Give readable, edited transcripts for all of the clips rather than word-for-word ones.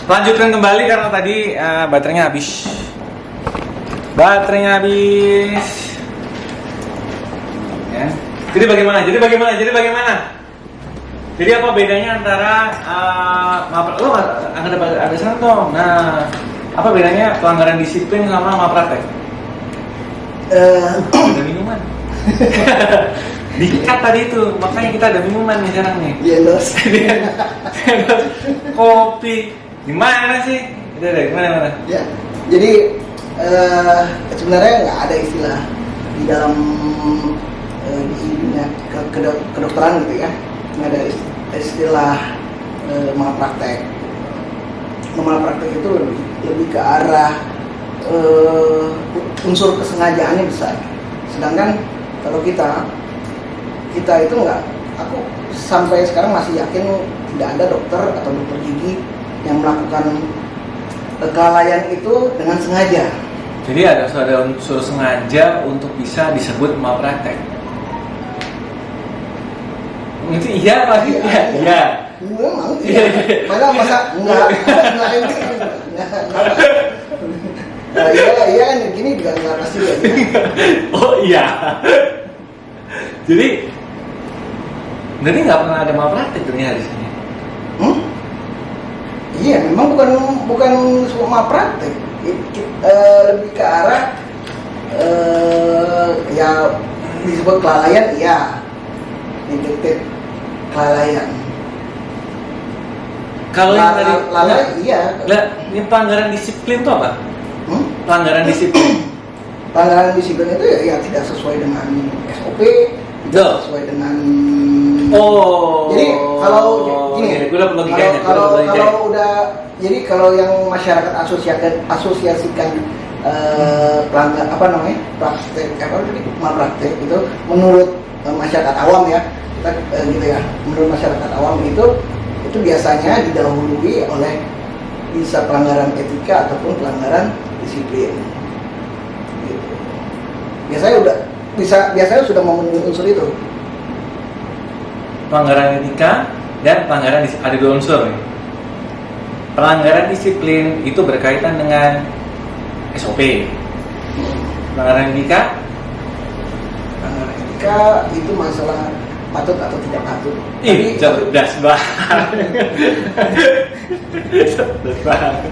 Lanjutkan kembali karena tadi baterainya habis. Baterainya habis. Ya. Jadi bagaimana? Jadi apa bedanya antara ada sana dong. Nah, apa bedanya pelanggaran disiplin sama malpraktek? Ada minuman. Dikat tadi itu, makanya kita ada minuman nih sekarang nih. Iya, Los. Kopi. Gimana sih? Gimana? Ya, jadi sebenarnya nggak ada istilah di dalam di dunia kedokteran gitu ya, nggak ada istilah malpraktek. Malpraktek itu lebih ke arah unsur kesengajaannya besar. Sedangkan kalau kita itu nggak, aku sampai sekarang masih yakin tidak ada dokter atau dokter gigi yang melakukan kelalaian itu dengan sengaja. Jadi ada unsur sengaja untuk bisa disebut malpraktek. Itu iya pasti iya. Memang iya. Mana masa enggak iya kan gini juga enggak pasti ya. Oh iya. Jadi berarti nggak pernah ada malpraktek ternyata di sini. Iya, memang bukan semua malpraktek. Lebih ke arah ya disebut kelalaian, iya. Negatif kelalaian. Kalau yang tadi lalai, iya. Ini pelanggaran disiplin itu apa? Pelanggaran disiplin. Pelanggaran disiplin itu ya tidak sesuai dengan SOP, tidak sesuai dengan. Jadi kalau gini, kalau udah, jadi kalau yang masyarakat asosiasikan pelanggar praktek malpraktek itu menurut masyarakat awam ya, gitu ya, menurut masyarakat awam itu biasanya didahului oleh bisa pelanggaran etika ataupun pelanggaran disiplin. Gitu. Biasanya sudah memenuhi unsur itu. Pelanggaran etika dan pelanggaran ada dua unsur nih. Pelanggaran disiplin itu berkaitan dengan SOP. Pelanggaran etika itu masalah patut atau tidak patut. Cerdas banget.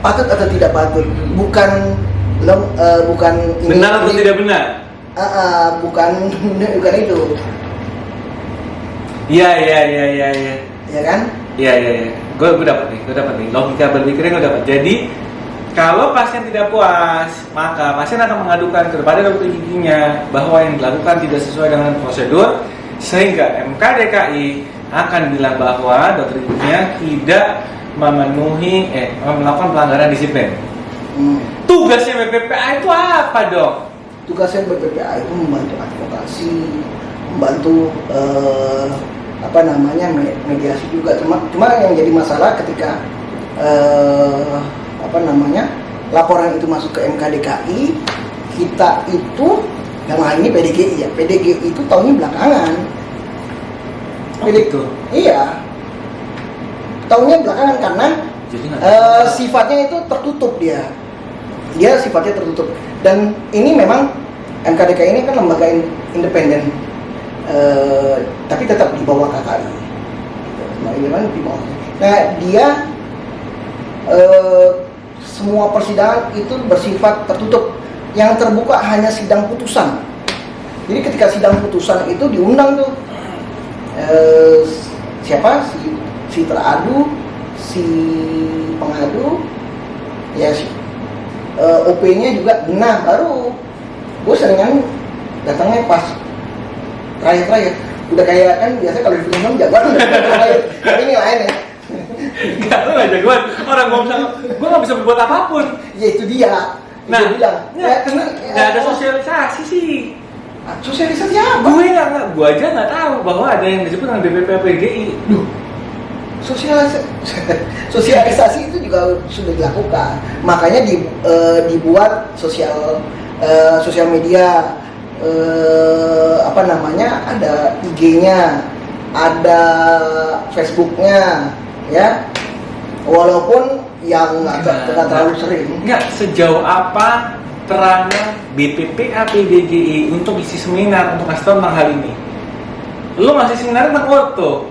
Patut atau tidak patut, bukan benar atau tidak benar. Bukan itu. Iya. Ya kan? Iya. Gue dapat nih. Logika berpikirnya gue dapat. Jadi kalau pasien tidak puas, maka pasien akan mengadukan kepada dokter giginya bahwa yang dilakukan tidak sesuai dengan prosedur, sehingga MKDKI akan bilang bahwa dokter giginya tidak melakukan pelanggaran disiplin. Tugasnya BPPA itu apa, Dok? Tugasnya BPPA itu membantu advokasi, membantu mediasi juga. Cuma yang jadi masalah ketika laporan itu masuk ke MKDKI, kita itu yang lain ini PDGI ya. PDGI itu tahunnya belakangan. Itu. Iya. Tahunnya belakangan karena sifatnya itu tertutup dia. Dia sifatnya tertutup. Dan ini memang MKDKI ini kan lembaga independen. Tapi tetap di bawah KKI. Nah, dia semua persidangan itu bersifat tertutup. Yang terbuka hanya sidang putusan. Jadi ketika sidang putusan itu diundang tuh siapa si teradu, si pengadu, ya OP-nya juga. Nah, baru gue seringan datangnya pas terakhir. Udah kayak kan biasa kalau di film jagoan tapi ini lain ya. Enggak, lu gak jagoan. Orang gue gak bisa berbuat apapun. Ya itu dia. Nah, dia bilang, nggak ada sosialisasi sih. Sosialisasi apa? Gue aja nggak tahu bahwa ada yang disebut dengan BPPA-PGI. Sosialisasi itu juga sudah dilakukan. Makanya dibuat sosial media, ada IG-nya, ada Facebook-nya, ya. Walaupun yang nggak terlalu sering. Enggak, sejauh apa peranan BPPA PDGI untuk isi seminar untuk kasih tahu tentang hal ini? Lo ngasih seminar tentang orto.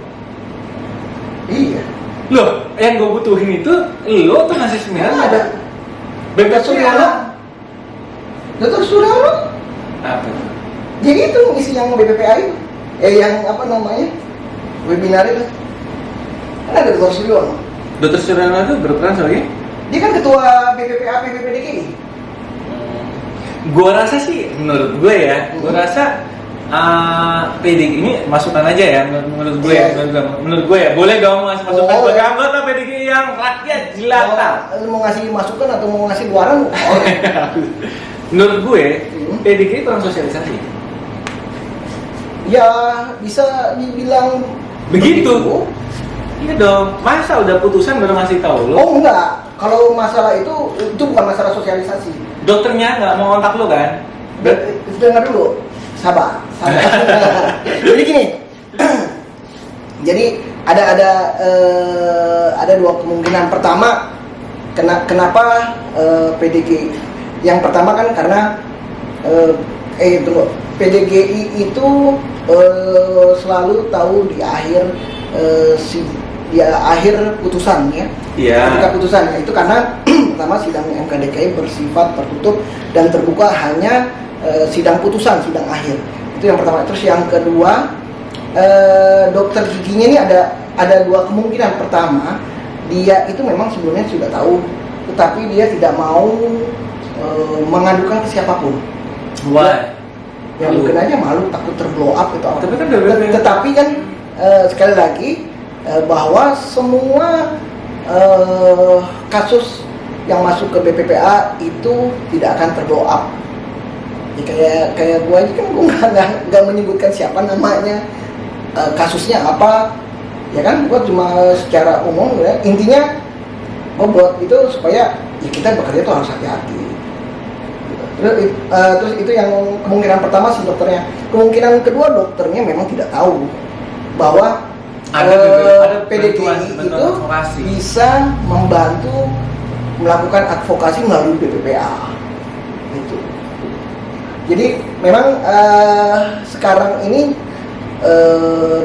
Iya. Loh, yang gue butuhin itu lo tuh ngasih seminar Ada BPPA. Dr. Suryono. Apa? Jadi itu isi yang BPPA itu. Yang apa namanya? Webinar itu. Kan ada Dr. Suryono. Dr. Suryono itu berperan sebagai? Dia kan ketua BPPA PPPDGI. Gue rasa sih, menurut gue ya, gue rasa PDGI ini masukan aja ya, menurut gue, menurut gue ya, boleh dong ngasih masukan sebagai anggota PDGI yang rakyat jelata. Lu mau ngasih masukan atau mau ngasih luaran? Menurut gue, PDGI kurang sosialisasi. Ya bisa dibilang Begitu. Iya dong, masa udah putusan baru ngasih tahu lo? Oh enggak, kalau masalah itu bukan masalah sosialisasi. Dokternya nggak mau kontak lo kan? Dengar dulu, sabar. Jadi gini, jadi ada dua kemungkinan. Pertama, kenapa PDGI? Yang pertama kan karena PDGI itu selalu tahu di akhir akhir putusan ya. Iya. Ketika putusan itu karena pertama sidang MK DKI bersifat tertutup dan terbuka hanya sidang putusan, sidang akhir. Itu yang pertama. Terus yang kedua, dokter giginya ini ada dua kemungkinan. Pertama, dia itu memang sebelumnya sudah tahu, tetapi dia tidak mau mengadukan ke siapapun. Why? Ya mungkin aja malu, takut terblow up itu apa. Tapi kan tetapi kan sekali lagi bahwa semua kasus yang masuk ke BPPA itu tidak akan terblow up. Ya, kayak gue aja kan gue nggak menyebutkan siapa namanya, kasusnya apa, ya kan gue cuma secara umum ya. Intinya gue buat itu supaya ya kita bekerja tuh harus hati-hati. Terus itu yang kemungkinan pertama si dokternya. Kemungkinan kedua dokternya memang tidak tahu bahwa ada PDGI itu bisa membantu melakukan advokasi melalui BPPA. Gitu. Jadi memang sekarang ini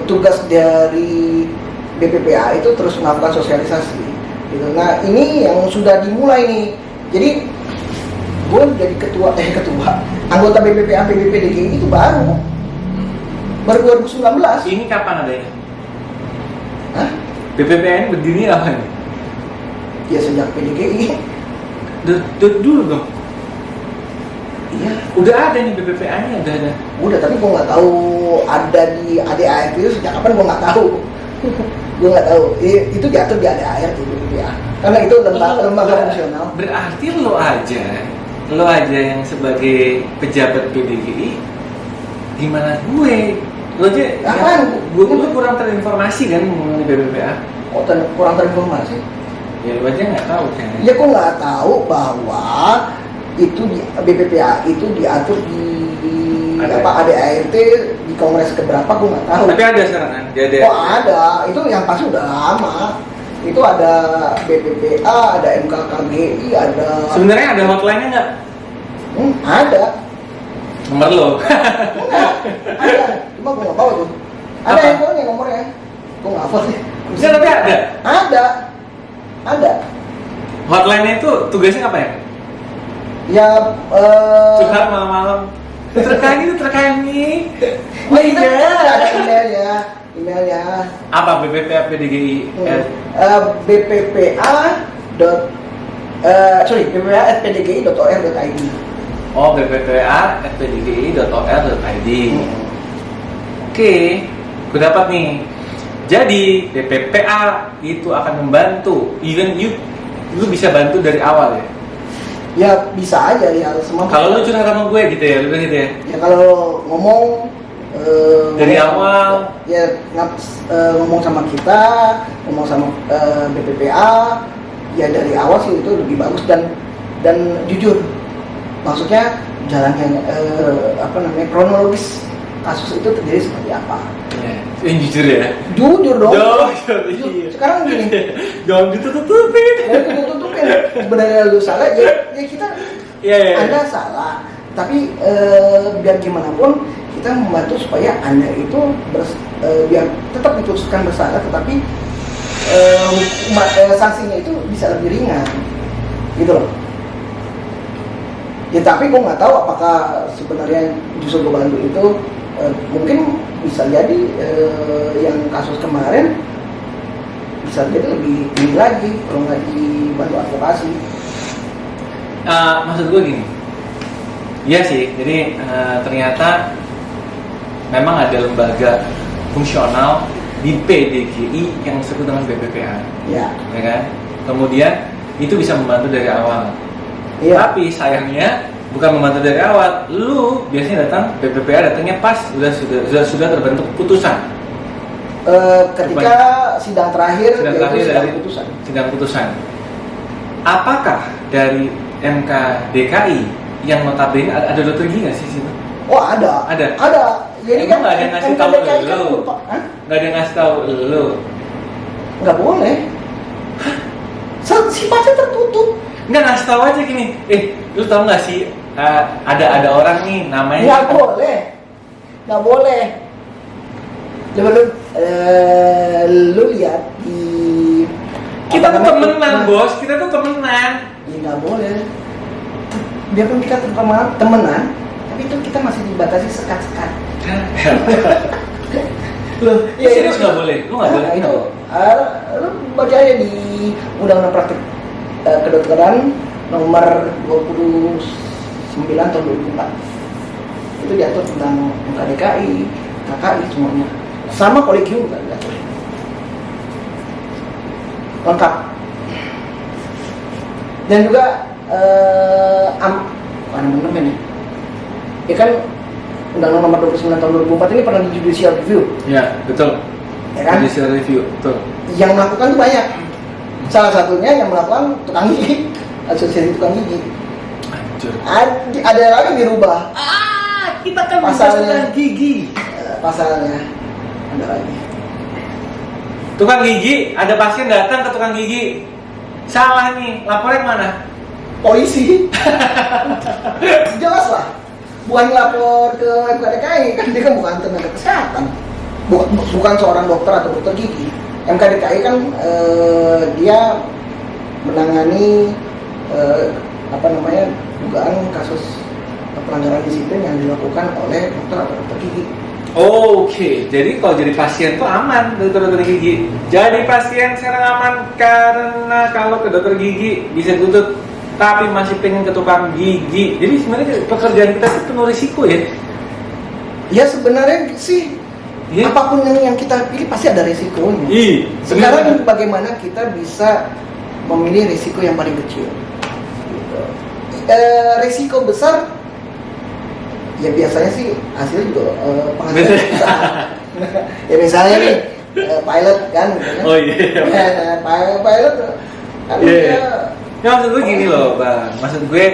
tugas dari BPPA itu terus melakukan sosialisasi. Gitu. Nah ini yang sudah dimulai nih. Jadi gue jadi ketua anggota BPPA PPPDGI itu baru 2019. Ini kapan adanya? Hah? BPPA ini berdiri apa nih? Ya sejak PDGI. Dulu dong. Iya. Udah ada nih BPPA-nya, udah ada. Udah, tapi gue nggak tahu ada di ADART itu sejak kapan, gue nggak tahu. Gue nggak tahu. Itu diatur di ADART di BPPA. Karena itu lembaga fungsional. Berarti lo aja yang sebagai pejabat PDGI, gimana gue? Lo aja, gue kurang terinformasi kan mengenai BPPA. Kok kurang terinformasi? Ya lo aja nggak tahu kan? Ya kok nggak tahu bahwa itu di BPPA itu diatur di ADART di kongres keberapa, gue nggak tahu. Tapi ada sekarang kan? Oh ada, itu yang pasti udah lama. Itu ada BPPA, ada MKKGI, ada. Sebenarnya ada hotline-nya nggak? Ada. Nomor lo? Enggak, ada. Cuma gue nggak tahu tuh. Ada handphonenya nomornya. Gue nggak hafal sih. Bisa tapi ada? Ada. Hotline-nya itu tugasnya apa ya? Ya. Curhat malam-malam. Terkait nih. Oh iya. Ada emailnya. Apa BPPA PDGI? BPPA@pdgi.or.id. Oh, bppa@pdgi.or.id. Oke, gue dapat nih. Jadi BPPA itu akan membantu. Even lu bisa bantu dari awal ya? Ya bisa aja ya semua. Kalau lu curhat sama gue gitu ya, lu bilang gitu ya? Ya kalau ngomong dari awal ya ngomong sama kita, ngomong sama BPPA, ya dari awal sih itu lebih bagus dan jujur. Maksudnya jalannya kronologis kasus itu terjadi seperti apa? ya. Jujur ya. Jujur dong. Jujur, iya. Sekarang gini, Jangan ditutup-tutupin. tutupin. Sebenarnya lu salah, ya kita, Iya. Anda salah. Tapi biar gimana pun kita membantu supaya Anda itu biar tetap diputuskan bersalah, tetapi sanksinya itu bisa lebih ringan, gitu loh. Ya tapi gue nggak tahu apakah sebenarnya justru gue bantu itu mungkin bisa jadi yang kasus kemarin bisa jadi lebih tinggi lagi kalau nggak dibantu advokasi. Maksud gue gini, iya sih. Jadi ternyata memang ada lembaga fungsional di PDGI yang disebut dengan BPPA, Ya. ya kan? Kemudian itu bisa membantu dari awal. Iya. Tapi sayangnya bukan membantu dari awal. Lu biasanya datang BPPA datangnya pas sudah terbentuk putusan. Ketika sidang terakhir Sidang yaitu terakhir sidang dari putusan. sidang putusan. Apakah dari MK DKI yang notabene ada dokter gigi nggak sih situ? Oh ada. Ada. Jadi Emang kan nggak ada yang ngasih MK tahu DKI kan lu? lupa. Hah? Nggak ada yang ngasih tahu lu. Nggak boleh. Sifatnya tertutup. Nggak ngasih tahu aja gini. Lu tahu nggak sih ada orang nih namanya? Nggak boleh. Nggak boleh. Coba lu lihat di Kita tuh temenan, Nah, bos. Kita tuh temenan. Ya nggak boleh. Biarpun kita temenan, tapi itu kita masih dibatasi sekat-sekat. Loh, Ya, serius nggak boleh. Lu nggak boleh. Itu, lu baca aja di Undang-Undang Praktik Kedokteran nomor 29 tahun 2004. Itu diatur tentang MKDKI, KKI semuanya. Sama kolegium kan diatur. Lengkap. Dan juga amandemen ya. Ya kan Undang-Undang nomor 29 tahun 2004 ini pernah di judicial review. Ya, betul. Ya kan? Judicial review, betul. Yang melakukan itu banyak. Salah satunya yang melakukan tukang gigi, asosiasi tukang gigi. Hancur. Ada lagi dirubah. Kita kan Pasalnya. gigi. Pasalnya ada lagi. Tukang gigi, ada pasien datang ke tukang gigi. Salah nih, laporan mana? Polisi. Jelas lah. Bukan lapor ke MKDKI, kan dia kan bukan tenaga kesehatan. Bukan seorang dokter atau dokter gigi. MKDKI kan dia menangani dugaan kasus pelanggaran disiplin yang dilakukan oleh dokter atau dokter gigi. Oke, jadi kalau jadi pasien tuh aman dari dokter gigi. Jadi pasien sekarang aman karena kalau ke dokter gigi bisa tutup, tapi masih pengen ke tukang gigi. Jadi sebenarnya pekerjaan kita itu penuh risiko ya. Ya sebenarnya sih apapun yang kita pilih pasti ada resikonya. Sekarang bagaimana kita bisa memilih risiko yang paling kecil? Gitu. Risiko besar, ya biasanya sih hasilnya juga penghasilan besar. Ya misalnya nih pilot kan, gitu kan? Oh iya. Pilot kan dia. Ya maksud gue gini loh, Bang. Maksud gue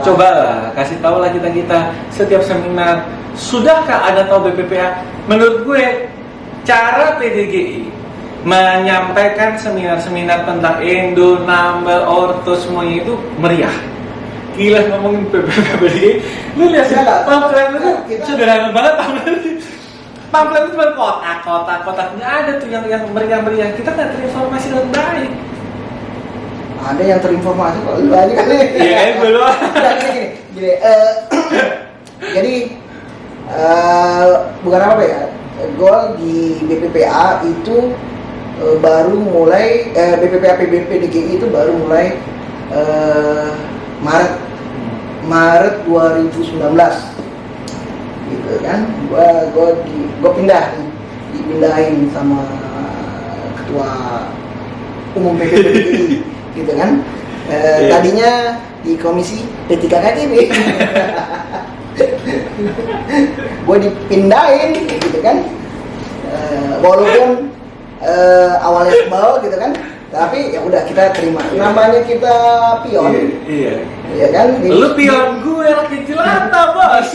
cobalah kasih tahu lah kita setiap seminar. Sudahkah Anda tahu BPPA? Menurut gue cara PDGI menyampaikan seminar-seminar tentang endo, nambal, orto semuanya itu meriah. Gila ngomongin PDGI. Lu lihat sih pamflet itu sederhana banget pamflet. Pamflet itu cuma kotak. Nggak ada tuh yang meriah-meriah. Kita nggak terinformasi dengan baik. Ada yang terinformasi kok lu aja kali. Iya kan belum. Gini, jadi bukan apa ya, gue di BPPA itu baru mulai BPPA PDGI itu baru mulai Maret 2019 gitu kan. Gue dipindahin sama ketua umum PDGI gitu kan. Tadinya di komisi P3KTB. Gue dipindahin gitu kan, walaupun awalnya sebel gitu kan, tapi ya udah kita terima. Namanya kita pion, Iya. ya kan. Lu pion gue rakyat jelata bos.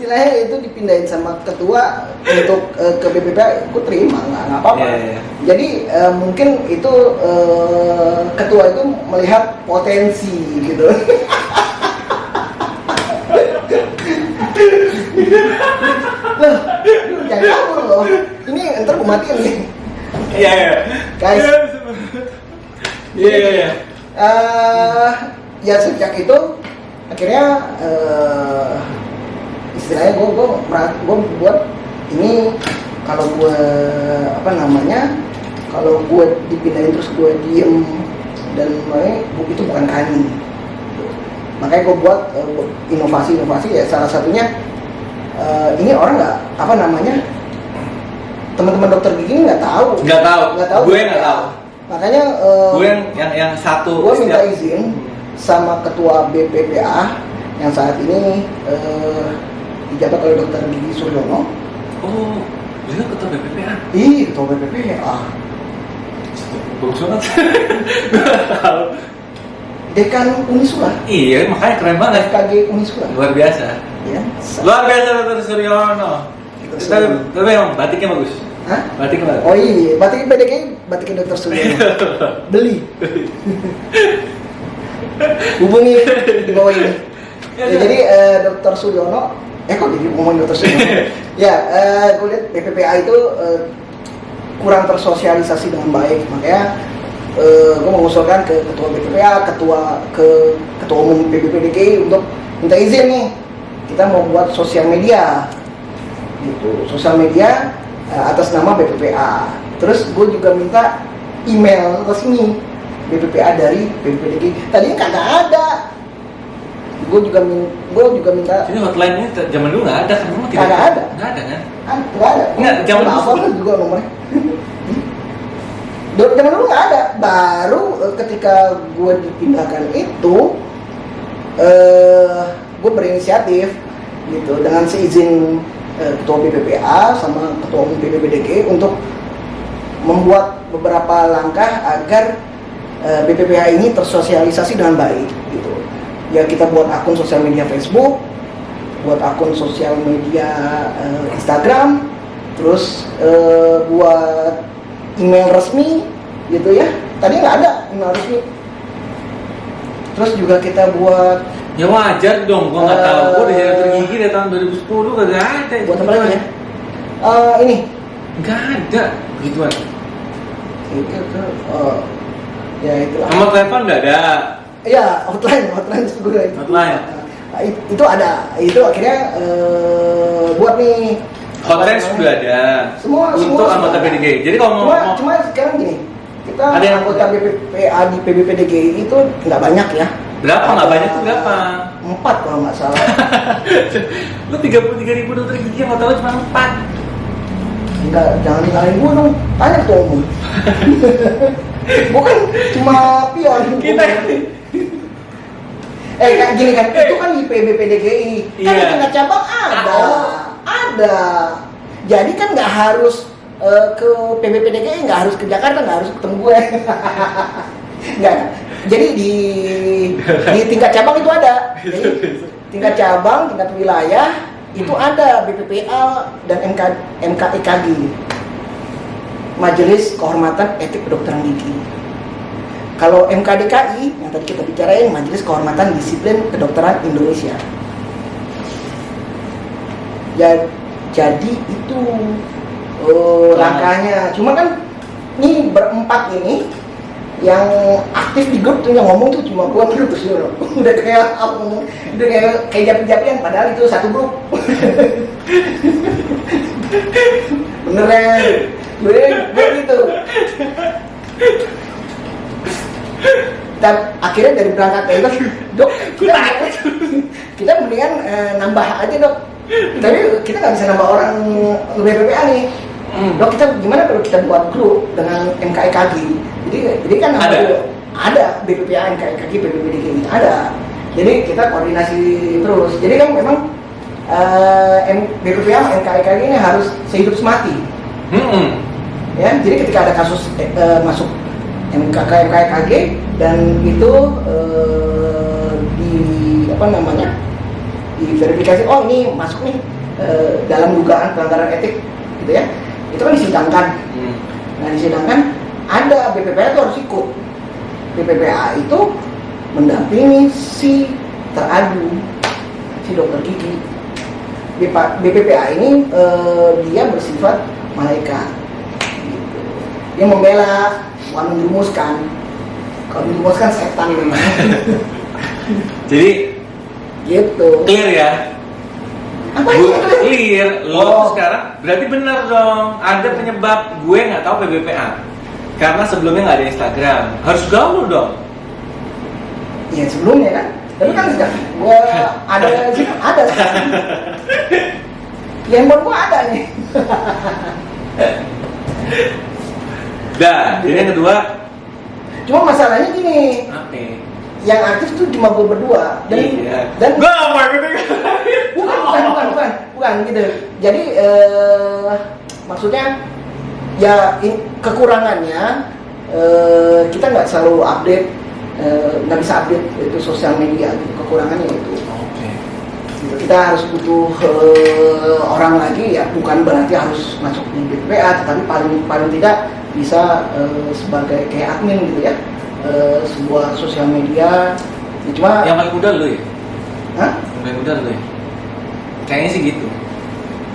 istilahnya itu dipindahin sama ketua untuk ke BPPA, aku terima, nggak apa-apa. Iya. Jadi mungkin itu ketua itu melihat potensi gitu. Loh, jangan kabur loh. Ini ntar gue matiin nih. Iya. Guys. Iya. Ya sejak itu akhirnya istilahnya gue buat ini, kalau gue kalau gue dipindahin terus gue diem dan itu bukan kami. Makanya gue buat inovasi ya, salah satunya ini orang teman-teman dokter gigi nggak tahu. Gue nggak tahu. Makanya gue yang satu. Gue minta izin sama ketua BPPA yang saat ini dijabat oleh Dokter Gigi Suryono. Oh, dia ketua BPPA? Iya, ketua BPPA. Bagus banget. Gue nggak tahu. Dekan Unisula. Iya, makanya keren banget. FKG Unisula. Luar biasa. Ya. Luar biasa Dokter Suryono. Tapi emang batiknya bagus. Hah? Batiknya bagus. Oh iya, batiknya Dokter Suryono. Beli. Hubungi di bawah ini. Ya, jadi Dokter Suryono, kok jadi ngomongin Dokter Suryono? Ya, gue lihat BPPA itu kurang tersosialisasi dengan baik, makanya gue mengusulkan ke ketua BPPA, ketua umum PBPDKI untuk minta izin nih, kita mau buat sosial media, gitu, sosial media atas nama BPPA. Terus gue juga minta email resmi BPPA dari PBPDKI. Tadinya kagak ada. Gue juga minta. Jadi hotline ini zaman dulu nggak ada kan? Kagak ada. Nggak ada kan? Nggak ada. Nggak, zaman dulu apa kan juga nomornya. Zaman dulu nggak ada. Baru ketika gue dipindahkan itu, gue berinisiatif gitu dengan seizin ketua BPPA sama ketua umum PBPDKI untuk membuat beberapa langkah agar BPPA ini tersosialisasi dengan baik gitu. Ya kita buat akun sosial media Facebook, buat akun sosial media Instagram, terus buat email resmi gitu ya. Tadi nggak ada email resmi. Terus juga kita buat. Ya wajar dong, gua nggak tahu. Gua udah jadi dokter gigi dari tahun 2010 kagak ada. Buat apa lagi ya? Ini. Nggak ada begituan. Itu ya itulah. Nomor telepon nggak ada. Iya, hotline gue itu. Hotline. Nah, itu ada. Itu akhirnya buat nih. Hotline sudah ada. Semua untuk anggota PBPDKI. Jadi kalau mau cuma sekarang gini, kita ada yang anggota BPPA di PBPDKI itu nggak banyak ya. Berapa? Nggak banyak tuh berapa? 4 kalau nggak salah. Lu 33.000 dokter gigi yang nggak tahu cuma 4. Enggak, jangan tinggalin gue dong. Tanya ketua umum. Bukan cuma pion. Kita kayak gini kan, itu kan di PBPDKI. Kan di tingkat cabang ada. Jadi kan nggak harus ke PBPDKI, nggak harus ke Jakarta, nggak harus ketemu gue. Nggak. Jadi di tingkat cabang itu ada. Jadi tingkat cabang, tingkat wilayah itu ada BPPA dan MKEKG, Majelis Kehormatan Etik Kedokteran Gigi. Kalau MKDKI yang tadi kita bicarain, Majelis Kehormatan Disiplin Kedokteran Indonesia. Jadi itu langkahnya. Cuma kan ini berempat ini yang aktif di grup tuh, yang ngomong tuh cuma gua dulu terus udah kayak apa ngomong, udah kayak japi-japian, padahal itu satu grup. Beneran gue gitu. Dan akhirnya dari berangkat itu, dok kita mendingan nambah aja dok, tapi kita nggak bisa nambah orang BPPA nih. Dok, kita gimana kalau kita buat grup dengan MKEKG? Jadi kan ada BPPA, MKEKG, PBPDKI ada. Jadi kita koordinasi terus. Jadi kan memang BPPA, MKEKG ini harus sehidup semati. Ya, jadi ketika ada kasus masuk MKEKG dan itu diverifikasi, oh ini masuk nih dalam dugaan pelanggaran etik gitu ya, itu kan disidangkan. Nah disidangkan ada BPPA itu harus ikut. BPPA itu mendampingi si teradu, si dokter gigi. BPPA ini dia bersifat malaikat gitu. Dia membela, bukan menjurumuskan. Kalau menjurumuskan setan memang. Jadi gitu. clear ya? Apa Gue itu? clear, lo Oh. tuh sekarang berarti bener dong. Ada penyebab gue nggak tahu PBPA karena sebelumnya nggak ada Instagram. Harus gaul dong. Ya sebelumnya kan. Tapi kan sekarang gua ada sih, ada sekarang. Di handphone gua ada nih. Dah, jadi yang kedua, Cuma masalahnya gini, oke. yang aktif tuh cuma gua berdua Iya. dan Gue nggak mau ikut. bukan gitu. Jadi maksudnya ya kekurangannya kita nggak selalu update, nggak bisa update itu sosial media. Kekurangannya itu. Oke. Gitu. Kita harus butuh orang lagi ya, bukan berarti harus masuk di BPA, tetapi paling tidak bisa sebagai kayak admin gitu ya, sebuah sosial media. Ya, cuma Yang paling muda lo ya? Hah? Yang paling muda lo ya? Kayaknya sih gitu.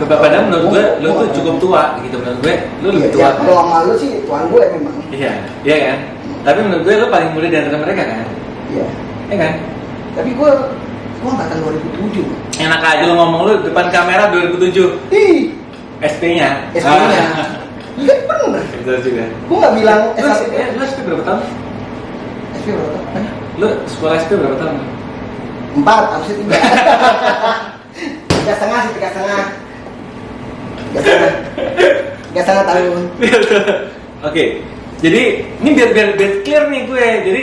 Padahal menurut gue, lo tuh cukup tua gitu. Menurut gue, lo lebih Iya, tua. ya, kalau sama lu sih tuan gue memang. Iya, iya kan? Tapi menurut gue lo paling muda di antara mereka kan? Iya. Iya kan? Tapi gue angkatan 2007. Enak aja lo ngomong lo depan kamera 2007. Ih, SP-nya. SP-nya. Iya bener. Betul juga. Gue nggak bilang Lo S1. SP berapa tahun? SP berapa? Lo sekolah SP berapa tahun? 4, harusnya 3. 3,5 sih, 3,5. 3,5 tahun. Oke. Jadi ini biar clear nih gue. Jadi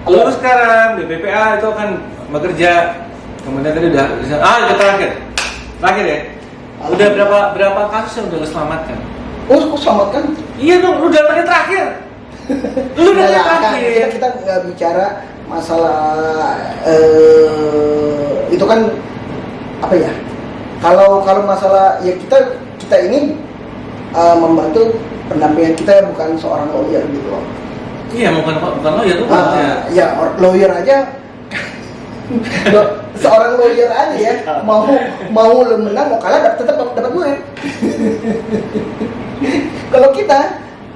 lo sekarang di BPA itu kan bekerja. Kemudian tadi udah itu terakhir ya. Udah berapa kasus yang udah lo selamatkan? Oh, kok selamatkan? Iya dong, lu datangnya terakhir. Lu datangnya terakhir. Kita nggak bicara masalah itu kan apa ya? Kalau masalah ya kita ini membantu pendampingan kita, bukan seorang lawyer gitu loh. Iya, bukan lawyer tuh Ya lawyer aja. Seorang lawyer aja ya, mau lu menang mau kalah tetap dapat duit. Kalau kita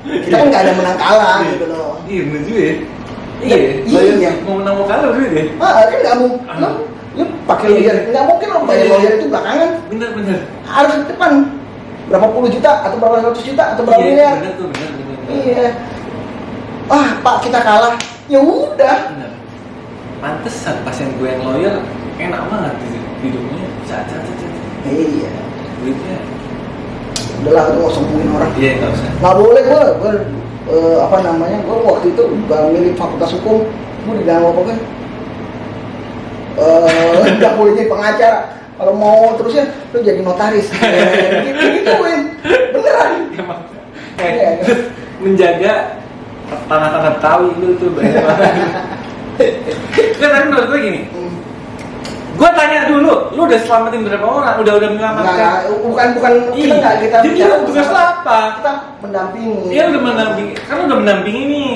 kan nggak ada menang kalah gitu loh. Iya, bener juga ya. Iya, Iya. mau menang mau kalah duit ya. Kan nggak mau, lu pakai lawyer, nggak mungkin lo bayar lawyer itu belakangan, Bener. harus di depan berapa puluh juta atau berapa ratus juta atau berapa miliar. Bener tuh, bener. Iya. Pak kita kalah, ya udah. Bener. Pantesan pasien gue yang lawyer enak banget gitu. Hidupnya cacat. Iya. Duitnya. Udahlah, itu nggak usah ngomongin orang. Iya, nggak usah. Nggak boleh gue gue waktu itu juga milih fakultas hukum, gue dibilang apa kan? Nggak boleh jadi pengacara. Kalau mau terusnya lu jadi notaris. Gituin, beneran. Emang. Iya. Menjaga tanah-tanah Betawi itu banyak banget. Nggak, tapi menurut gue gini. Gue tanya dulu, lu udah selamatin berapa orang? Udah menyelamatkan? Bukan kita nggak kita Jadi bicara lu tugas lo apa? Kita mendampingi. Dia udah mendampingi, kan lu udah mendampingi nih.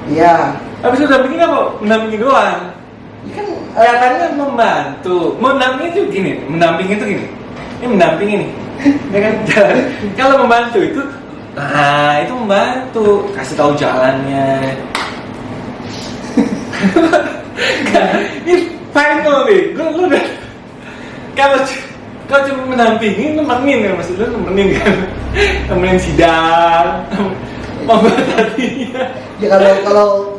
Iya. Habis udah mendampingi apa? Mendampingi doang. Ya kan Kelihatannya membantu. Mendampingi itu gini, mendampingi itu gini. Ini mendampingi nih. Ya kan? Kalau membantu itu, itu membantu. Kasih tahu jalannya. Ini final nih. Lu udah kalau cuma mendampingi, nemenin ya, maksud lu nemenin kan? Nemenin sidang, membuat tadinya. ya kalau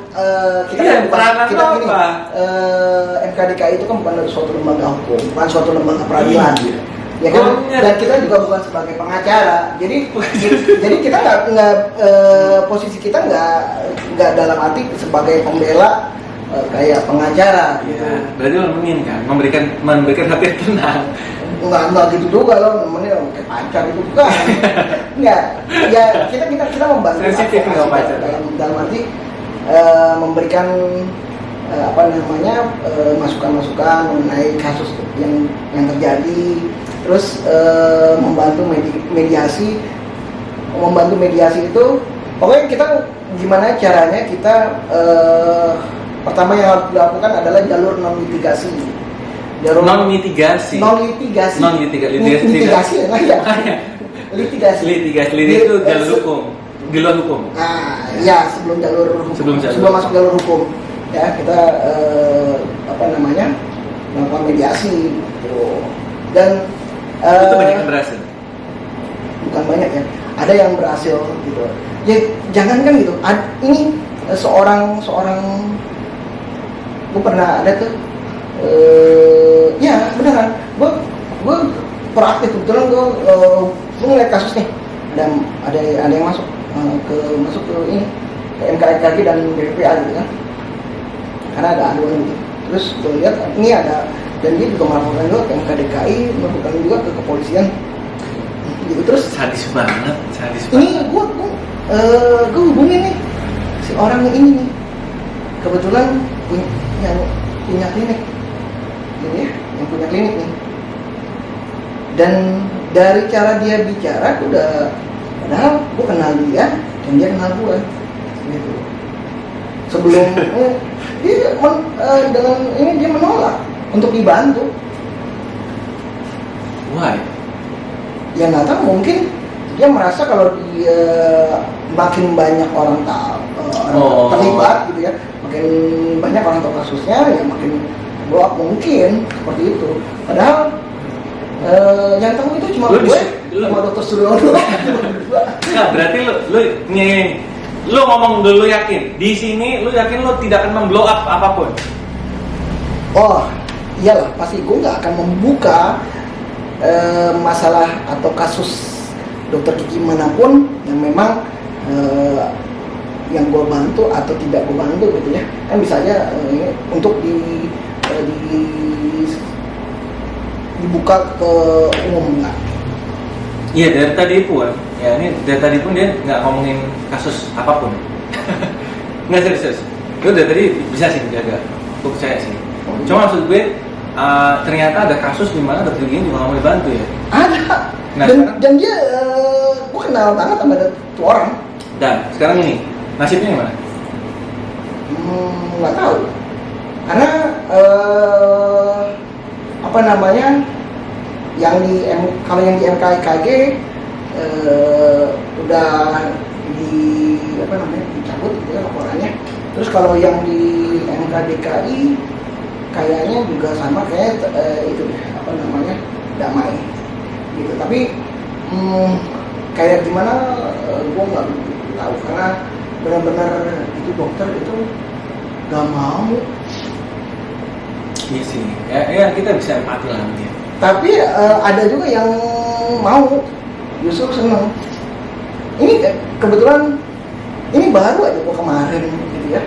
kita Iya, kan bukan peranan kita lo gini, apa? MKDKI itu kan bukan suatu lembaga hukum, bukan suatu lembaga peradilan. Iya. Ya kan, Iya. dan kita juga bukan sebagai pengacara. Jadi kita nggak posisi kita nggak dalam arti sebagai pembela kayak pengacara gitu. Iya, berarti lo nemenin kan, memberikan hati yang tenang. Nggak gitu juga loh, namanya kayak pacar itu bukan. Nggak, ya kita membantu Sensitif nggak pacar? dalam arti memberikan masukan-masukan mengenai kasus yang terjadi, terus membantu mediasi itu pokoknya kita gimana caranya kita pertama yang harus dilakukan adalah jalur non litigasi. Litigasi itu jalur hukum, di luar hukum. Nah, ya sebelum masuk jalur hukum ya kita melakukan mediasi gitu. Dan itu banyak yang berhasil. Bukan banyak ya, ada yang berhasil gitu. Ya jangan kan gitu. Ini seorang gue pernah ada tuh ya beneran gue proaktif kebetulan gue ngeliat kasus nih ada yang masuk ke ini ke MKKG dan BPPA gitu kan, karena ada aduan gitu. Terus gue lihat ini ada, dan dia juga melaporkan juga ke MKDKI, melaporkan juga ke kepolisian gitu. Terus sadis banget. Ini gue hubungin nih si orang ini nih, kebetulan yang punya klinik ini ya, yang punya klinik nih. Dan dari cara dia bicara padahal gue kenal dia dan dia kenal gue gitu. Sebelum dia dengan ini dia menolak untuk dibantu. Why? Ya nggak tahu, mungkin dia merasa kalau dia makin banyak orang tahu terlibat gitu ya, makin banyak orang tahu kasusnya ya makin blow up, mungkin seperti itu. Padahal yang tahu itu cuma gue sama Dr. Suryono. Nggak, berarti lu ngomong dulu yakin di sini, lu yakin lu tidak akan memblow up apapun? Oh iyalah, pasti gue nggak akan membuka masalah atau kasus dokter gigi manapun yang memang yang gue bantu atau tidak gue bantu gitu ya. Kan bisa aja untuk dibuka ke umum nggak? Iya, dari tadi pun ya, ini dari tadi pun dia nggak ngomongin kasus apapun. Nggak, serius. Lu dari tadi bisa sih menjaga, gue percaya sih. Cuma maksud gue ternyata ada kasus di mana dokter gigi juga nggak mau dibantu ya. Ada. Nah, dan dia gue kenal banget sama tuh orang. Dan sekarang ini nasibnya gimana? Nggak tahu, karena kalau yang di MKKG udah dicabut gitu ya laporannya. Terus kalau yang di MKDKI kayaknya juga sama, kayak damai gitu. Tapi kayak gimana gue nggak tahu, karena benar-benar itu dokter itu nggak mau. Iya sih, ya kita bisa empati lah dia. Tapi ada juga yang mau, justru seneng. Ini kebetulan ini baru aja kok kemarin gitu ya.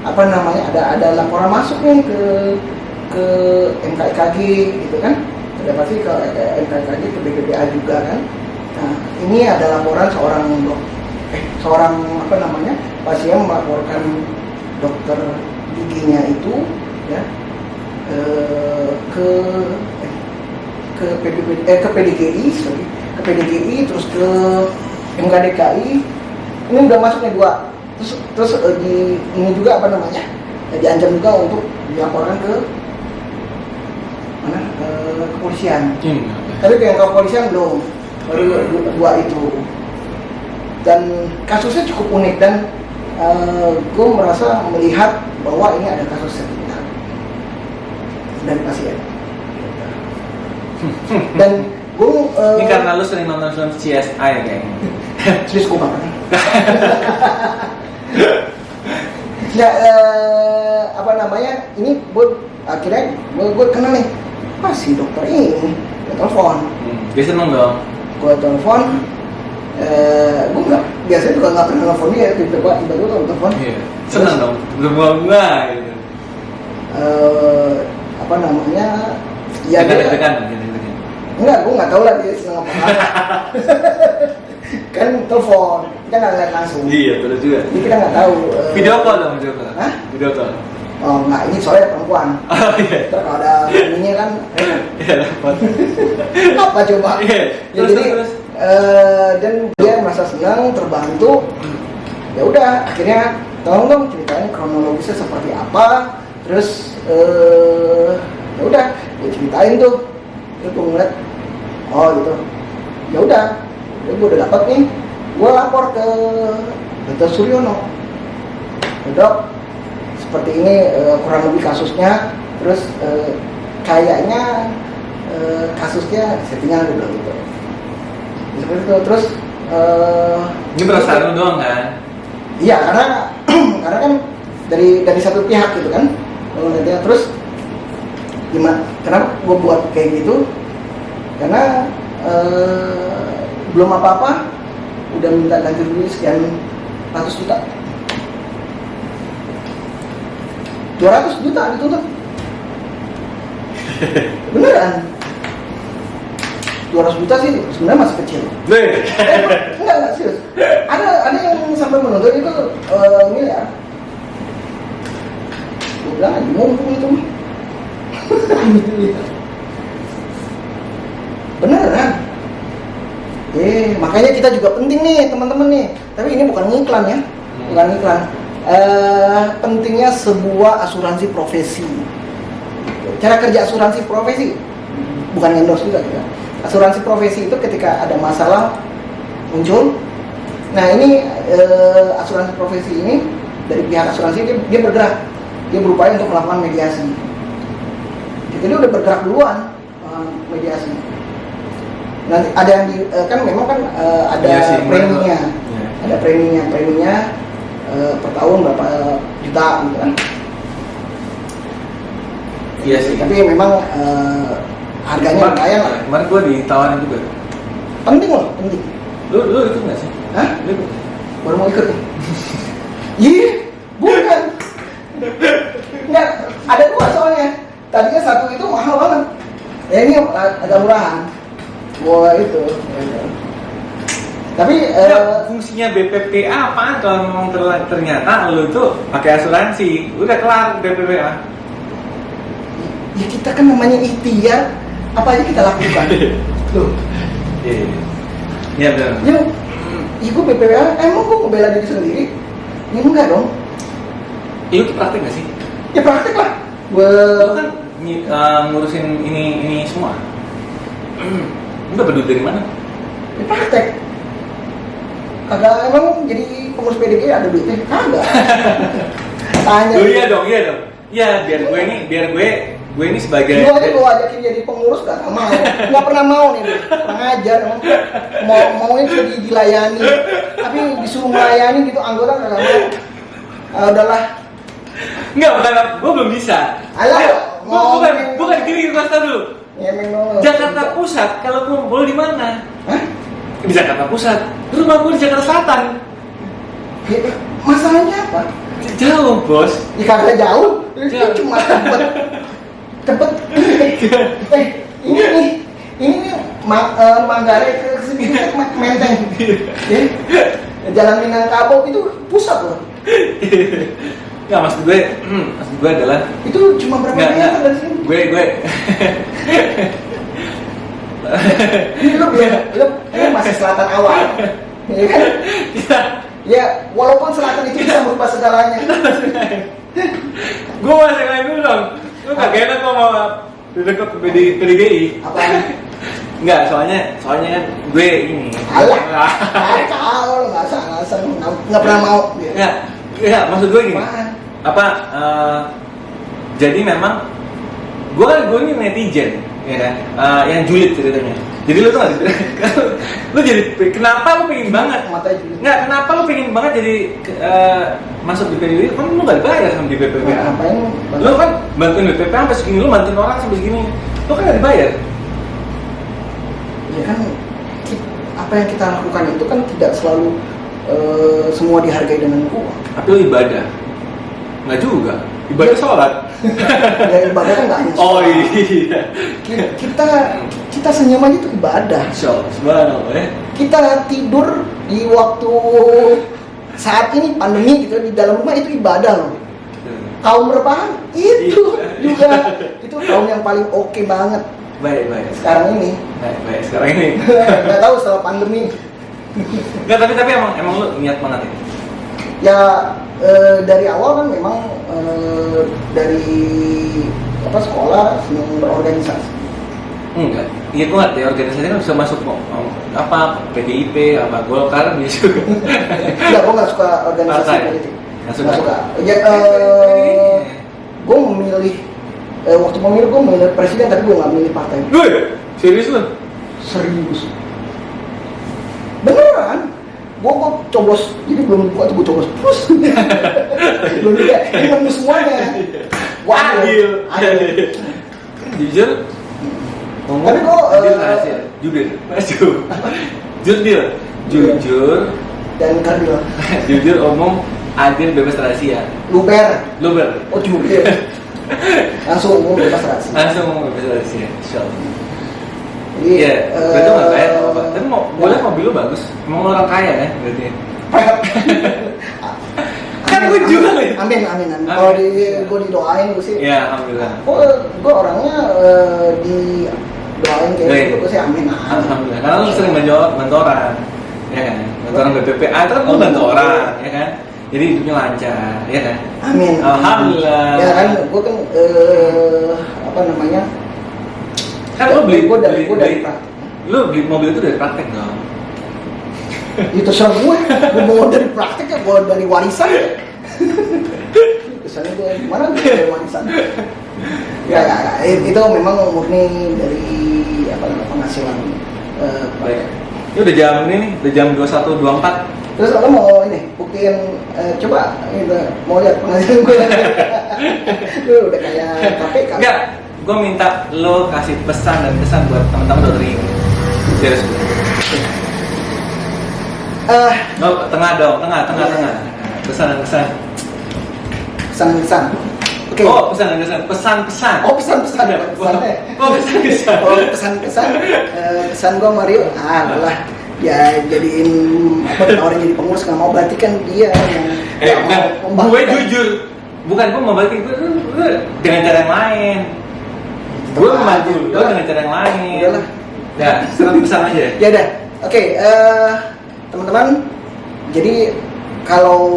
Ada laporan masuk nih ke MKKG gitu kan. Ada pasti ke MKKG, ke BPPA juga kan. Nah, ini ada laporan pasien melaporkan dokter giginya itu ya ke PDGI, terus ke MKDKI. Ini udah masuknya 2. Terus ini juga diancam juga untuk dilaporkan ke kepolisian. Tapi yang kepolisian belum, baru 2 itu. Dan kasusnya cukup unik, dan gue merasa melihat bahwa ini ada kasus settingan dari pasien. Dan gue ini karena lu sering nonton film CSI kayaknya. Serius gue banget. Nah, ini gue akhirnya gue kenal nih, si dokter ini, gue telepon. Dia seneng dong. Gue telepon, gue biasanya juga nggak pernah telepon dia, tiba-tiba telepon. Iya. Seneng dong, berbunga gitu. Ya degan. Enggak, gue nggak tahu lah dia seneng apa. Kan telepon, kita nggak lihat langsung. Iya, betul juga. Jadi kita nggak tahu. Video call dong, Hah? Video call. Oh enggak, ini soalnya perempuan. Oh iya. Terus kalau ada ininya kan Iya dapat. apa coba? Iya. Ya, jadi dan dia merasa senang, terbantu. Ya udah, akhirnya tolong dong ceritain kronologisnya seperti apa. Terus ya udah, gue ceritain tuh. Terus gue ngeliat, oh gitu. Ya udah, gue udah dapat nih. Gue lapor ke Dr. Suryono. Dok, seperti ini kurang lebih kasusnya. Terus kayaknya kasusnya settingan udah gitu. Seperti itu. Terus ini perasaan lu doang kan? iya, karena kan dari satu pihak gitu kan. Terus gimana? Kenapa gue buat kayak gitu? Karena belum apa-apa udah minta ganti rugi sekian ratus juta. 200 juta dituntut. Beneran. 200 juta sih sebenarnya masih kecil. Enggak serius. Ada yang sampai menuntut itu miliar. Gue bilang aja mumpung itu mah. Beneran. Makanya kita juga penting nih teman-teman nih. Tapi ini bukan ngiklan ya, bukan ngiklan. Pentingnya sebuah asuransi profesi. Cara kerja asuransi profesi bukan endorse juga ya. Asuransi profesi itu ketika ada masalah muncul. Nah ini asuransi profesi ini dari pihak asuransi dia bergerak, dia berupaya untuk melakukan mediasi. Jadi udah bergerak duluan mediasi. Nanti ada yang kan memang kan ada preminya, ada preminya per tahun berapa juta gitu kan. Iya sih. Tapi memang harganya lumayan lah. Kemarin gue ditawarin juga. Penting loh, penting. Lu ikut nggak sih? Hah? Lu ikut? Baru mau ikut nih. Iya, bukan. Enggak, ada dua soalnya. Tadinya satu itu mahal banget. Ya ini agak murahan. Wah itu. Tapi fungsinya BPPA apaan kalau memang ternyata lu tuh pakai asuransi, udah kelar BPPA. Ya kita kan namanya ikhtiar, apa aja kita lakukan. Loh. Iya benar. Ya, gue BPPA, emang gue ngebela diri sendiri? Ya enggak dong. Lu tuh praktek nggak sih? Ya praktek lah. Lu kan ngurusin ini semua. Lu dapet duit dari mana? Ya praktek. Kagak emang jadi pengurus PDG ada duitnya? Kagak. Tanya. Oh iya dong. Iya biar gue ini sebagai Lu aja gue ajakin jadi pengurus gak mau. Gak pernah mau nih, kurang ajar emang. Maunya jadi dilayani. Tapi disuruh melayani gitu anggota gak mau. Udahlah. Enggak, gue belum bisa. Alah, bukan gini Costa dulu. Ya, memang. Jakarta Pusat kalau kumpul di mana? Hah? Di Jakarta Pusat. Rumah gue di Jakarta Selatan. Ya, masalahnya apa? Jauh bos. Ya kagak jauh. Itu cuma cepet. Ini nih Manggarai ke sini Menteng. Ya. Jalan Minangkabau itu pusat loh. Nggak, maksud gue adalah itu cuma berapa meter dari sini? Gue ini lu masih selatan awal, ya kan? Ya, walaupun selatan itu bisa merubah segalanya. Gue masih lain dulu dong. Lu kagak enak kok mau dekat PDGI. Apaan? Enggak, soalnya kan gue ini. Alah, kau nggak pernah mau. Ya, maksud gue gini. Apa? Jadi memang gue ini netizen, ya kan? Yang julid ceritanya. Jadi lu tuh lu jadi kenapa lu pengen banget? Nggak, kenapa lu pengen banget jadi masuk di PDW? Kan lu nggak dibayar sama di BPPA. Ngapain? Lu kan bantuin BPPA sampai segini, lu bantuin orang sampai segini, lu kan nggak dibayar. Ya kan, apa yang kita lakukan itu kan tidak selalu semua dihargai dengan uang. Tapi lu ibadah, nggak juga. Ibadah sholat. Ya ibadah kan nggak hanya sholat. Oh iya. Kita senyum aja itu ibadah. Subhanallah ya. Kita tidur di waktu saat ini pandemi gitu di dalam rumah itu ibadah loh. tahun berapaan itu juga itu tahun yang paling oke banget Baik. sekarang ini. Baik. Sekarang ini. Nggak tahu setelah pandemi. Enggak, tapi emang lu niat banget ya? Ya dari awal kan memang dari sekolah senang berorganisasi. Enggak. Iya, gua ngerti organisasi kan bisa masuk apa PDIP, apa Golkar gitu. Enggak, gue nggak suka organisasi Partai. politik. Nggak Nggak suka. suka. Ya, gue memilih waktu memilih gue memilih presiden, tapi gue nggak milih partai. Gue serius lu? Serius. Beneran. Gue coblos, jadi belum buka tuh gue coblos terus. Belum juga. Ini nemu semuanya. Wah, Adil. Jujur. Tapi gua, adil rahasia. Jujur. Dan Kadil. Jujur, omong, adil, bebas rahasia. Luber. Luber. Oh juga. Langsung umum bebas rahasia. Langsung omong bebas rahasia. Insyaallah. Jadi, Iya, berarti nggak kaya atau apa? Tapi gue liat mobil lu bagus. Emang lu orang kaya ya berarti? Kan gue juga nih. Amin. Kalau gue didoain gue sih. Iya, alhamdulillah. Gue orangnya didoain kayak gitu, gue sih amin. Alhamdulillah. Karena lu sering bantu orang, ya kan? Bantu orang BPPA itu kan lu bantu orang, ya kan? Jadi hidupnya lancar, ya kan? Amin. Alhamdulillah. Ya kan, gue kan apa namanya? Kan lu beli dari praktek. Lu beli mobil itu dari praktek dong. Itu terserah gue mau dari praktek ya, gue dari warisan ya. Kesannya gue gimana dari warisan. Ya, itu memang murni dari penghasilan. Baik. Ini udah jam ini nih, udah jam 21.24. Terus lo mau ini buktiin, coba gitu, mau lihat penghasilan gue. Lu udah kayak KPK. Enggak, gue minta lo kasih pesan dan kesan buat teman-teman dokter ini. Serius. Oh, tengah dong, tengah. Pesan dan kesan. Kesan. Oke. Oh, pesan dan kesan. Pesan-pesan. Oh, pesan-pesan. Oh, pesan-kesan. Oh, pesan-kesan. Kesan gue Mario adalah ya jadiin orang jadi pengurus nggak mau, berarti kan dia yang mau gue jujur, bukan gue mau berarti gue dengan cara yang lain. Gue membantu lo dengan cara yang lain. Udahlah. Ya, serang pesan aja. Ya udah. Oke, teman-teman. Jadi kalau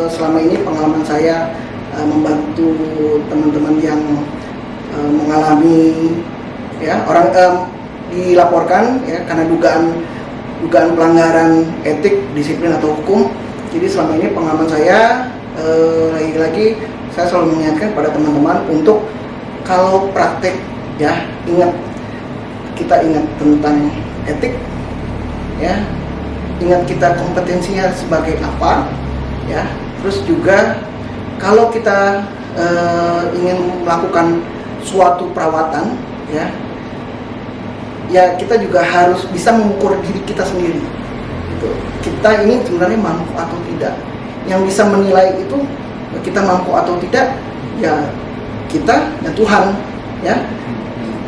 selama ini pengalaman saya membantu teman-teman yang mengalami ya orang dilaporkan ya karena dugaan pelanggaran etik, disiplin atau hukum. Jadi selama ini pengalaman saya lagi-lagi saya selalu mengingatkan kepada teman-teman untuk kalau praktek ya kita ingat tentang etik ya, ingat kita kompetensinya sebagai apa ya, terus juga kalau kita ingin melakukan suatu perawatan ya kita juga harus bisa mengukur diri kita sendiri gitu. Kita ini sebenarnya mampu atau tidak, yang bisa menilai itu kita mampu atau tidak ya kita dan Tuhan ya.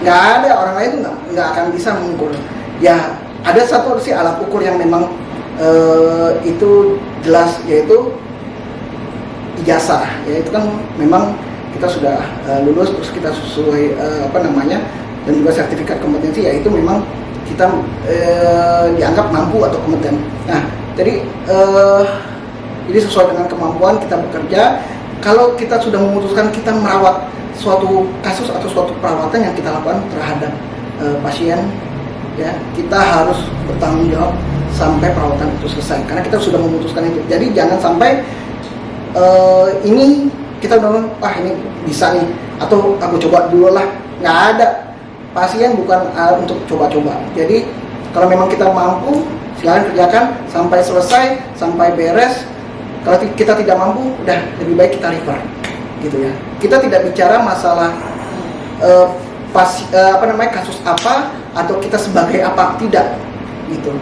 Nggak ada orang lain tuh nggak akan bisa mengukur ya. Ada satu sih alat ukur yang memang itu jelas, yaitu ijazah ya. Itu kan memang kita sudah lulus, terus kita sesuai dan juga sertifikat kompetensi, yaitu memang kita dianggap mampu atau kompeten. Nah, jadi sesuai dengan kemampuan kita bekerja. Kalau kita sudah memutuskan kita merawat suatu kasus atau suatu perawatan yang kita lakukan terhadap pasien, ya kita harus bertanggung jawab sampai perawatan itu selesai. Karena kita sudah memutuskan itu. Jadi jangan sampai ini kita udah ini bisa nih, atau aku coba dulu lah. Nggak ada. Pasien bukan untuk coba-coba. Jadi kalau memang kita mampu, silakan kerjakan sampai selesai, sampai beres. Kalau kita tidak mampu, udah lebih baik kita refer, gitu ya. Kita tidak bicara masalah kasus apa atau kita sebagai apa, tidak, gitu.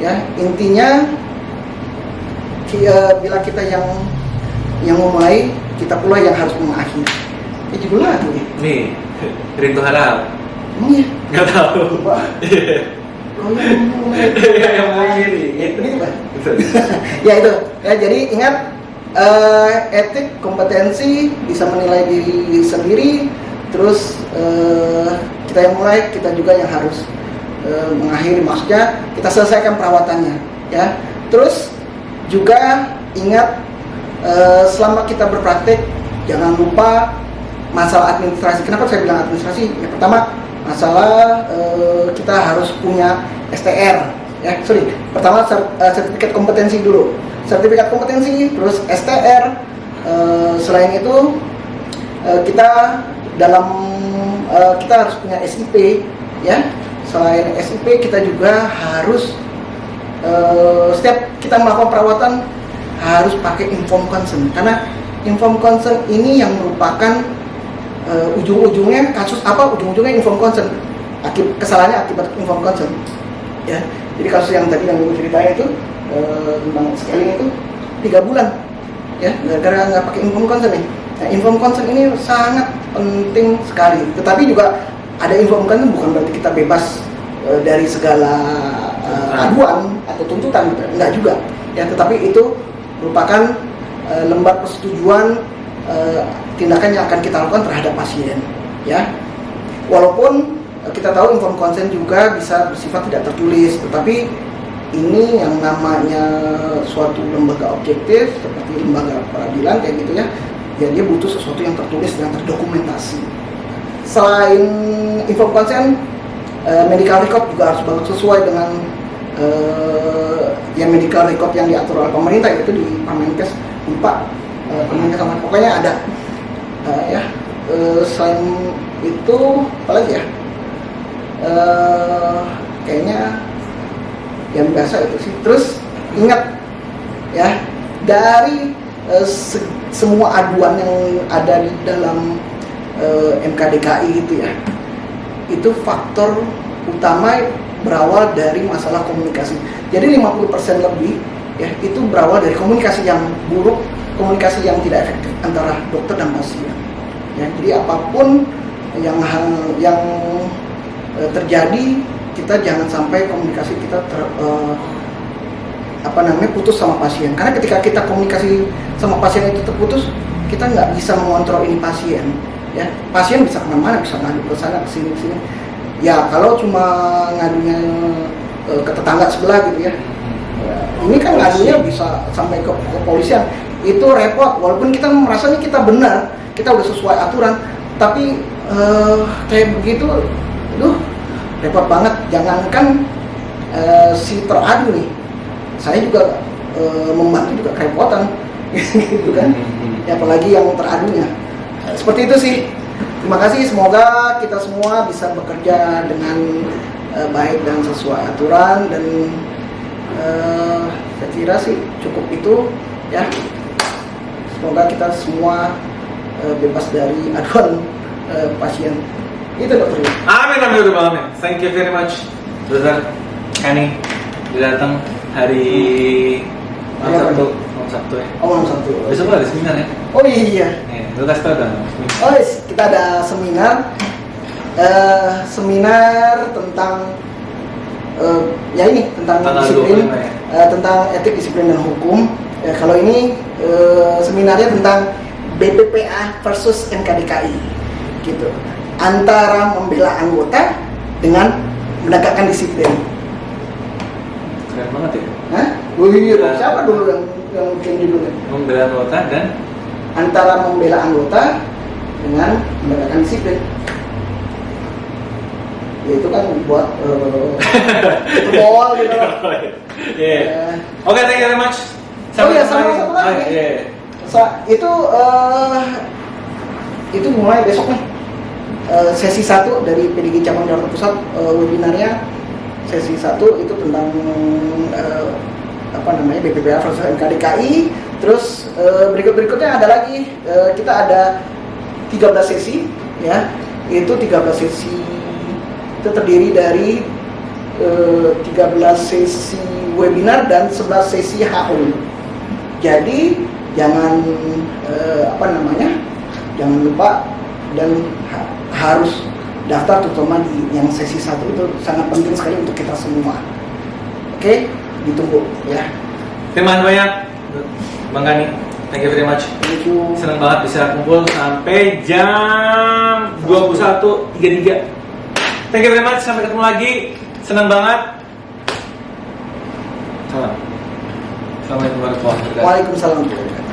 Ya intinya bila kita yang memulai, kita pula yang harus mengakhiri. Judul lagu nih. Nih, Rintu Harap. Emang ya? Gak tahu. Oh iya, Yang mengakhiri. Begitu Pak. Ya itu. Ya jadi ingat etik, kompetensi, bisa menilai diri sendiri. Terus kita yang mulai, kita juga yang harus mengakhiri, maksudnya kita selesaikan perawatannya, ya. Terus juga ingat, selama kita berpraktek jangan lupa masalah administrasi. Kenapa saya bilang administrasi? Yang pertama masalah kita harus punya STR, ya. Pertama sertifikat kompetensi dulu. Sertifikat kompetensi, terus STR. Selain itu kita harus punya SIP, ya. Selain SIP kita juga harus setiap kita melakukan perawatan harus pakai informed consent, karena informed consent ini yang merupakan ujung-ujungnya kasus apa, ujung-ujungnya informed consent, kesalahannya akibat informed consent, ya. Jadi kasus yang tadi yang gue ceritain itu tentang scaling itu 3 bulan, ya, gara-gara nggak pakai informed consent nih. Nah, informed consent ini sangat penting sekali. Tetapi juga ada informed consent bukan berarti kita bebas dari segala aduan atau tuntutan, enggak juga, ya. Tetapi itu merupakan lembar persetujuan tindakan yang akan kita lakukan terhadap pasien, ya. Walaupun kita tahu informed consent juga bisa bersifat tidak tertulis, tetapi ini yang namanya suatu lembaga objektif seperti lembaga peradilan kayak gitu, ya, ya dia butuh sesuatu yang tertulis dan terdokumentasi. Selain informed consent, medical record juga harus bagus sesuai dengan yang medical record yang diatur oleh pemerintah, yaitu di Permenkes 4, Permenkes sama pokoknya ada, ya. Selain itu apalagi ya, kayaknya yang biasa itu sih. Terus ingat, ya, dari semua aduan yang ada di dalam MKDKI itu, ya, itu faktor utama berawal dari masalah komunikasi. Jadi 50% lebih, ya, itu berawal dari komunikasi yang buruk, komunikasi yang tidak efektif antara dokter dan pasien, ya. Jadi apapun yang terjadi, kita jangan sampai komunikasi kita putus sama pasien. Karena ketika kita komunikasi sama pasien itu terputus, kita nggak bisa mengontrol ini pasien, ya. Pasien bisa kemana-mana, bisa ngadu ke sana ke sini. Ya kalau cuma ngadunya ke tetangga sebelah gitu, ya, ini kan ngadunya bisa sampai ke kepolisian, itu repot. Walaupun kita merasanya kita benar, kita udah sesuai aturan, tapi kayak begitu, aduh, repot banget. Jangankan si teradu nih, saya juga membantu juga kerepotan gitu kan, ya, apalagi yang teradunya. Seperti itu sih. Terima kasih, semoga kita semua bisa bekerja dengan baik dan sesuai aturan, dan saya kira sih cukup itu, ya. Semoga kita semua bebas dari aduan pasien. Itu dokter. Amin, amin, amin. Thank you very much, Dokter Kani, udah datang hari Sabtu. Sabtu, ya. Oh, malam Sabtu. Besok ada seminar, ya. Oh iya. Lu kasih tau dong. Oh, kita ada seminar tentang ya ini tentang disiplin, tentang etik, disiplin dan hukum. Kalau ini seminarnya tentang BPPA versus MKDKI, gitu. Antara membela anggota dengan menegakkan disiplin. Keren banget, ya. Hah? Oh iya, siapa dulu yang bikin judulnya? Membela anggota dan antara membela anggota dengan menegakkan disiplin. Ya itu kan buat bol gitu. Yeah. Oke, thank you very much. Oh ya, sama-sama lagi. Itu mulai besok nih. Sesi 1 dari PDG Cabang Jakarta Pusat, webinarnya sesi 1 itu tentang BPPA versus MKDKI. Terus berikutnya ada lagi, kita ada 13 sesi, ya. Itu 13 sesi itu terdiri dari 13 sesi webinar dan 11 sesi HO. Jadi jangan jangan lupa dan harus daftar, terutama di yang sesi 1 itu sangat penting sekali untuk kita semua. Oke, ditunggu, ya. Terima kasih banyak, Bang Kani. Thank you very much. Thank you. Senang banget bisa kumpul sampai jam 21.33. Thank you very much. Sampai ketemu lagi. Senang banget. Salam. Assalamualaikum warahmatullahi wabarakatuh. Waalaikumsalam.